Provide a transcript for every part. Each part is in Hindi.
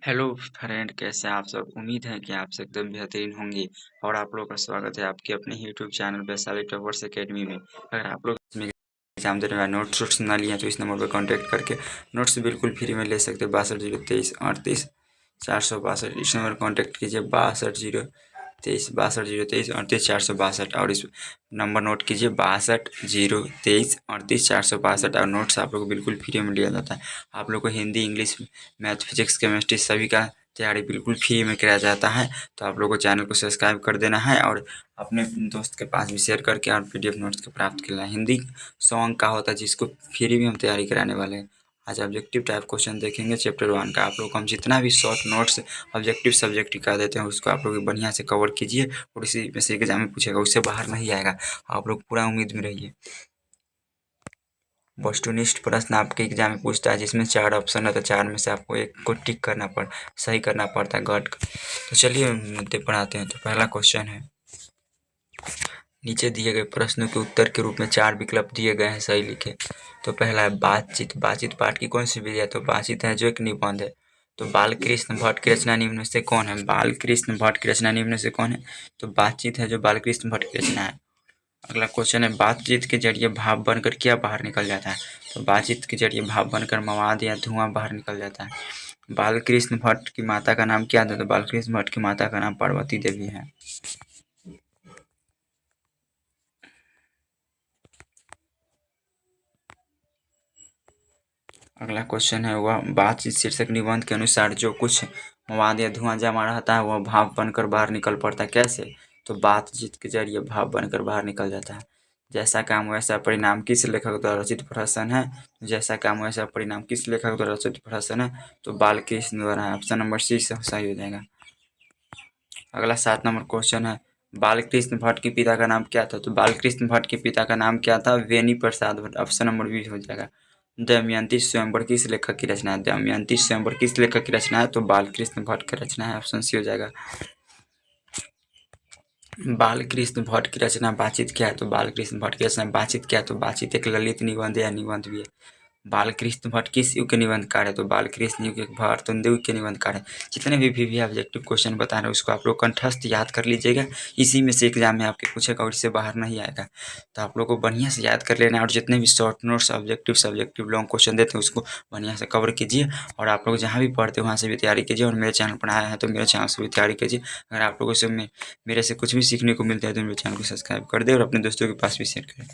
हेलो फ्रेंड, कैसे हैं आप सब। उम्मीद है कि आप सब एकदम बेहतरीन होंगे। और आप लोगों का स्वागत है आपके अपने YouTube channel Vaishali toppers academy में। अगर आप लोग इसमें एग्जाम देने वाले नोट्स ना लिए हैं तो इस नंबर पर कांटेक्ट करके नोट्स बिल्कुल फ्री में ले सकते हैं। 62 023 38 462 इस नंबर पर कॉन्टैक्ट कीजिए। 62 023 38 462 और इस नंबर नोट कीजिए। 62 023 38 462 और नोट्स आप लोग को बिल्कुल फ्री में लिया जाता है। आप लोग को Hindi, English, math, physics, chemistry सभी का तैयारी बिल्कुल फ्री में कराया जाता है। तो आप लोगों को चैनल को सब्सक्राइब कर देना है और अपने दोस्त के पास भी शेयर करके और पीडीएफ नोट्स को प्राप्त करना है। हिंदी सॉन्ग का होता है जिसको फ्री में हम तैयारी कराने वाले हैं। आज ऑब्जेक्टिव टाइप क्वेश्चन देखेंगे चैप्टर 1 का। आप लोग को हम जितना भी शॉर्ट नोट्स ऑब्जेक्टिव सब्जेक्ट का देते हैं उसको आप लोग बढ़िया से कवर कीजिए और इसी में से एग्जाम में पूछेगा, उससे बाहर नहीं आएगा। आप लोग पूरा उम्मीद में रहिए। वस्तुनिष्ठ प्रश्न आपके एग्जाम में पूछता है जिसमें 4 ऑप्शन है तो 4 में से आपको एक को टिक करना सही करना पड़ता है गट। तो चलिए मुद्दे पर आते हैं। तो पहला क्वेश्चन है, नीचे दिए गए प्रश्नों के उत्तर के रूप में 4 विकल्प दिए गए हैं, सही लिखे। तो पहला है बातचीत। बातचीत पाठ की कौन सी विधि है? तो बातचीत है जो एक निबंध है। तो बालकृष्ण भट्ट की रचना निम्न में से कौन है? बालकृष्ण भट्ट की रचना निम्न में से कौन है? तो बातचीत है जो बालकृष्ण भट्ट की रचना है। अगला क्वेश्चन है, बातचीत के जरिए भाप बनकर क्या बाहर निकल जाता है? तो बातचीत के जरिए भाप बनकर मवाद या धुआं बाहर निकल जाता है। बालकृष्ण भट्ट की माता का नाम क्या था? तो बालकृष्ण भट्ट की माता का नाम पार्वती देवी है। अगला क्वेश्चन है, वह बातचीत शीर्षक निबंध के अनुसार जो कुछ मवाद या धुआं जमा रहता है वह भाप बनकर बाहर निकल पड़ता है। कैसे? तो बातचीत के जरिए भाप बनकर बाहर निकल जाता है। जैसा काम वैसा परिणाम किस लेखक द्वारा रचित प्रहसन है? जैसा काम वैसा परिणाम किस लेखक द्वारा रचित प्रहसन है? तो बालकृष्ण द्वारा है। ऑप्शन नंबर सी सही हो जाएगा। अगला 7 नंबर क्वेश्चन है, बालकृष्ण भट्ट के पिता का नाम क्या था? तो बालकृष्ण भट्ट के पिता का नाम क्या था? वेणी Prasad Bhatt. Option number B हो जाएगा। दमयंती स्वयंवर किस लेखक की रचना है? दमयंती स्वयंवर किस लेखक की रचना है? तो बालकृष्ण भट्ट की रचना है। ऑप्शन सी हो जाएगा। बालकृष्ण भट्ट की रचना बातचीत क्या है? तो बालकृष्ण भट्ट की रचना बातचीत क्या है? तो बातचीत एक ललित निबंध या निबंध भी है। बालकृष्ण भट्ट किस युग के निबंधकार है? तो बालकृष्ण युग के भारतेंदु युग के निबंधकार है। जितने भी ऑब्जेक्टिव क्वेश्चन बता रहे हैं उसको आप लोग कंठस्थ याद कर लीजिएगा। इसी में से एग्जाम में आपके पूछेगा और इससे बाहर नहीं आएगा। तो आप लोग को बढ़िया से याद कर लेना है और जितने भी short notes objective subjective long question देते हैं उसको बढ़िया से कवर कीजिए। और आप लोग जहाँ भी पढ़ते हैं वहाँ से भी तैयारी कीजिए और मेरे चैनल पर आया है तो मेरे चैनल से भी तैयारी कीजिए। अगर आप लोगों से मेरे से कुछ भी सीखने को मिलता है तो मेरे चैनल को सब्सक्राइब कर दे और अपने दोस्तों के पास भी शेयर करें।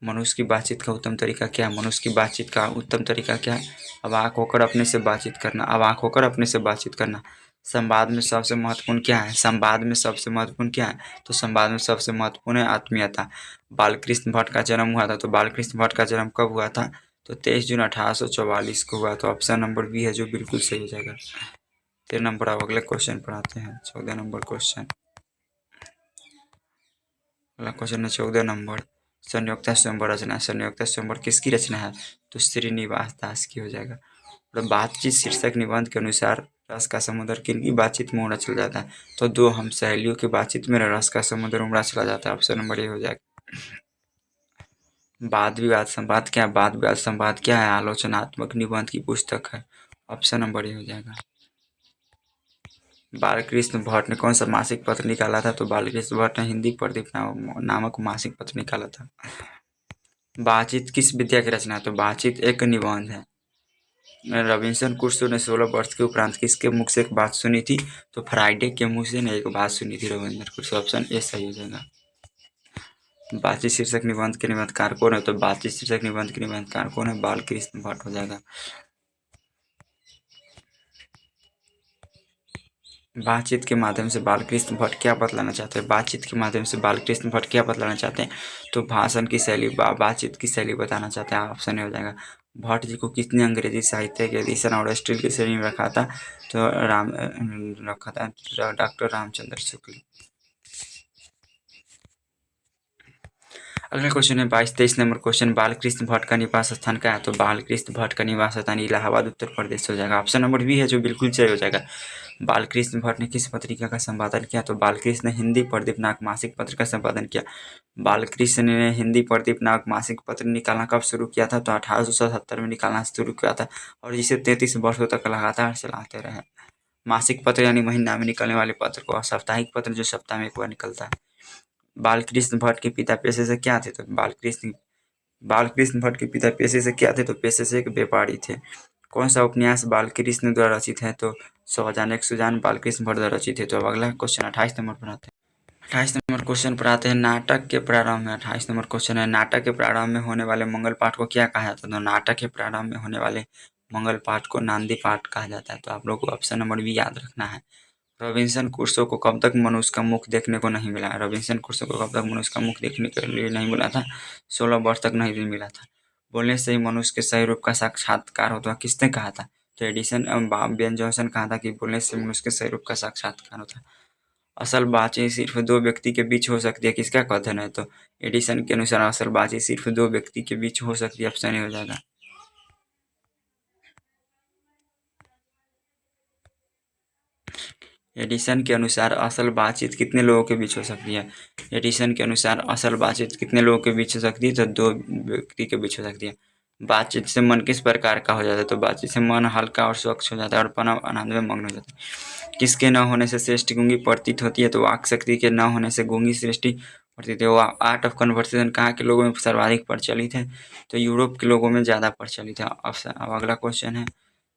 मनुष्य की बातचीत का उत्तम तरीका क्या है? मनुष्य की बातचीत का उत्तम तरीका क्या है? अवाक होकर अपने से बातचीत करना। अवाक होकर अपने से बातचीत करना। संवाद में सबसे महत्वपूर्ण क्या है? संवाद में सबसे महत्वपूर्ण क्या है? तो संवाद में सबसे महत्वपूर्ण है आत्मीयता। बालकृष्ण भट्ट का जन्म हुआ था। तो बालकृष्ण भट्ट का जन्म कब हुआ था? तो 23 जून 1844 को हुआ। तो ऑप्शन नंबर बी है जो बिल्कुल सही हो जाएगा। 13 नंबर अब अगले क्वेश्चन पर आते हैं। 14 नंबर क्वेश्चन। अगला क्वेश्चन है 14 नंबर, संयोक्ता स्वयंवर रचना। संयोक्ता स्वयंवर किसकी रचना है? तो श्रीनिवास दास की हो जाएगा। और बातचीत शीर्षक निबंध के अनुसार रस का समुद्र किनकी बातचीत में उमड़ा चला जाता है? तो दो हम सहेलियों की बातचीत में रस का समुद्र उमड़ा चला जाता है। ऑप्शन नंबर ए हो जाएगा। वाद विवाद संवाद क्या है? वाद विवाद संवाद क्या है? आलोचनात्मक निबंध की पुस्तक है। ऑप्शन नंबर ए हो जाएगा। बालकृष्ण भट्ट ने कौन सा मासिक पत्र निकाला था? तो बालकृष्ण भट्ट ने हिंदी प्रदीप नामक मासिक पत्र निकाला था। बातचीत किस विद्या की रचना है? तो बातचीत एक निबंध है। रॉबिन्सन क्रूसो ने 16 वर्ष के उपरांत किसके मुख से एक बात सुनी थी? तो फ्राइडे के मुंह से ने एक बात सुनी थी रविंद्र क्रूसो। ऑप्शन ए सही हो जाएगा। बातचीत शीर्षक निबंध के निबंधकार कौन है? तो बातचीत शीर्षक निबंध के निबंधकार कौन है? बालकृष्ण भट्ट हो जाएगा। बातचीत के माध्यम से बालकृष्ण भट्ट क्या बतलाना चाहते हैं? बातचीत के माध्यम से बालकृष्ण भट्ट क्या बतलाना चाहते हैं? तो भाषण की शैली, बातचीत की शैली बताना चाहते हैं। ऑप्शन हो जाएगा। भट्ट जी को किसने अंग्रेजी साहित्य के एडिशन और स्टील की श्रेणी में रखा था? तो रखा था डॉक्टर रामचंद्र शुक्ल। अगला क्वेश्चन है 22-23 नंबर क्वेश्चन, बालकृष्ण भट्ट का निवास स्थान क्या है? तो बालकृष्ण भट्ट का निवास स्थान इलाहाबाद उत्तर प्रदेश हो जाएगा। ऑप्शन नंबर बी है जो बिल्कुल सही हो जाएगा। बालकृष्ण भट्ट ने किस पत्रिका का संपादन किया? तो बालकृष्ण ने हिंदी प्रदीप नामक मासिक पत्र का संपादन किया। बालकृष्ण ने हिंदी प्रदीप नामक मासिक पत्र निकालना कब शुरू किया था? तो 1877 में निकालना शुरू किया था और इसे 33 वर्षों तक लगातार चलाते रहे। मासिक पत्र यानी महीना में निकलने वाले पत्र को, और साप्ताहिक पत्र जो सप्ताह में एक बार निकलता है। बालकृष्ण भट्ट के पिता पेशे से क्या थे? तो बालकृष्ण भट्ट के पिता पेशे से क्या थे? तो पेशे से एक व्यापारी थे। कौन सा उपन्यास बालकृष्ण द्वारा रचित है? तो सौजान एक सुजान बालकृष्ण भट्ट द्वारा रचित है। तो अब अगला क्वेश्चन 28 नंबर पर आते हैं। 28 नंबर क्वेश्चन पर आते हैं। नाटक के प्रारंभ में 28 नंबर क्वेश्चन है, नाटक के प्रारंभ में होने वाले मंगल पाठ को क्या कहा जाता है? तो नाटक के प्रारंभ में होने वाले मंगल पाठ को नांदी पाठ कहा जाता है। तो आप लोग को ऑप्शन नंबर बी याद रखना है। रॉबिन्सन क्रूसो को कब तक मनुष्य का मुख देखने को नहीं मिला? रॉबिन्सन क्रूसो को कब तक मनुष्य का मुख देखने के लिए नहीं मिला था? 16 वर्ष तक नहीं मिला था। बोलने से ही मनुष्य के सही रूप का साक्षात्कार होता है, किसने कहा था? तो एडिसन बेन जॉनसन कहा था कि बोलने से मनुष्य के सही रूप का साक्षात्कार होता है। असल बातचीत सिर्फ दो व्यक्ति के बीच हो सकती है, किसका कथन है? तो एडिसन के अनुसार असल बातचीत सिर्फ दो व्यक्ति के बीच हो सकती है। ऑप्शन ए हो जाएगा। एडिसन के अनुसार असल बातचीत कितने लोगों के बीच हो सकती है? एडिसन के अनुसार असल बातचीत कितने लोगों के बीच हो सकती है? तो दो व्यक्ति के बीच हो सकती है। बातचीत से मन किस प्रकार का हो जाता है? तो बातचीत से मन हल्का और स्वच्छ हो जाता है और आनंद में मग्न हो जाता है। किसके न होने से श्रेष्ठ गूंगी प्रतीत होती है? तो वाक शक्ति के न होने से गूंगी श्रेष्ठी प्रतीत है। वो आर्ट ऑफ कन्वर्सेशन कहाँ के लोगों में सर्वाधिक प्रचलित है? तो यूरोप के लोगों में ज़्यादा प्रचलित है। अब अगला क्वेश्चन है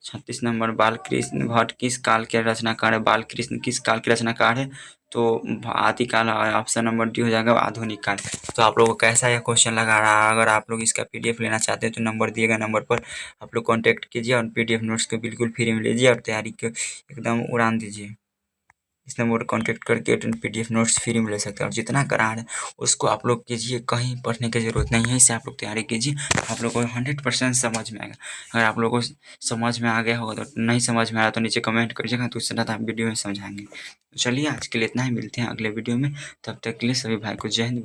36 नंबर। बालकृष्ण भट्ट किस काल के रचनाकार है? बालकृष्ण किस काल के रचनाकार है? तो आदिकाल। ऑप्शन नंबर डी हो जाएगा आधुनिक काल। तो आप लोगों को कैसा यह क्वेश्चन लगा रहा है? अगर आप लोग इसका पीडीएफ लेना चाहते हैं तो नंबर दिए गए नंबर पर आप लोग कॉन्टैक्ट कीजिए और पीडीएफ नोट्स को बिल्कुल फ्री में लीजिए और तैयारी को एकदम उड़ान दीजिए। इस नंबर पर कॉन्टैक्ट करके पीडीएफ नोट्स फ्री में ले सकते हैं और जितना करा है उसको आप लोग कीजिए, कहीं पढ़ने की ज़रूरत नहीं है। इससे आप लोग तैयारी कीजिए, आप लोग को 100% समझ में आएगा। अगर आप लोगों को समझ में आ गया होगा तो, नहीं समझ में आया तो नीचे कमेंट करिएगा, तो उससे ज़्यादा आप वीडियो में समझाएंगे। चलिए आज के लिए इतना ही, मिलते हैं अगले वीडियो में। तब तक के लिए सभी भाई को जय हिंद।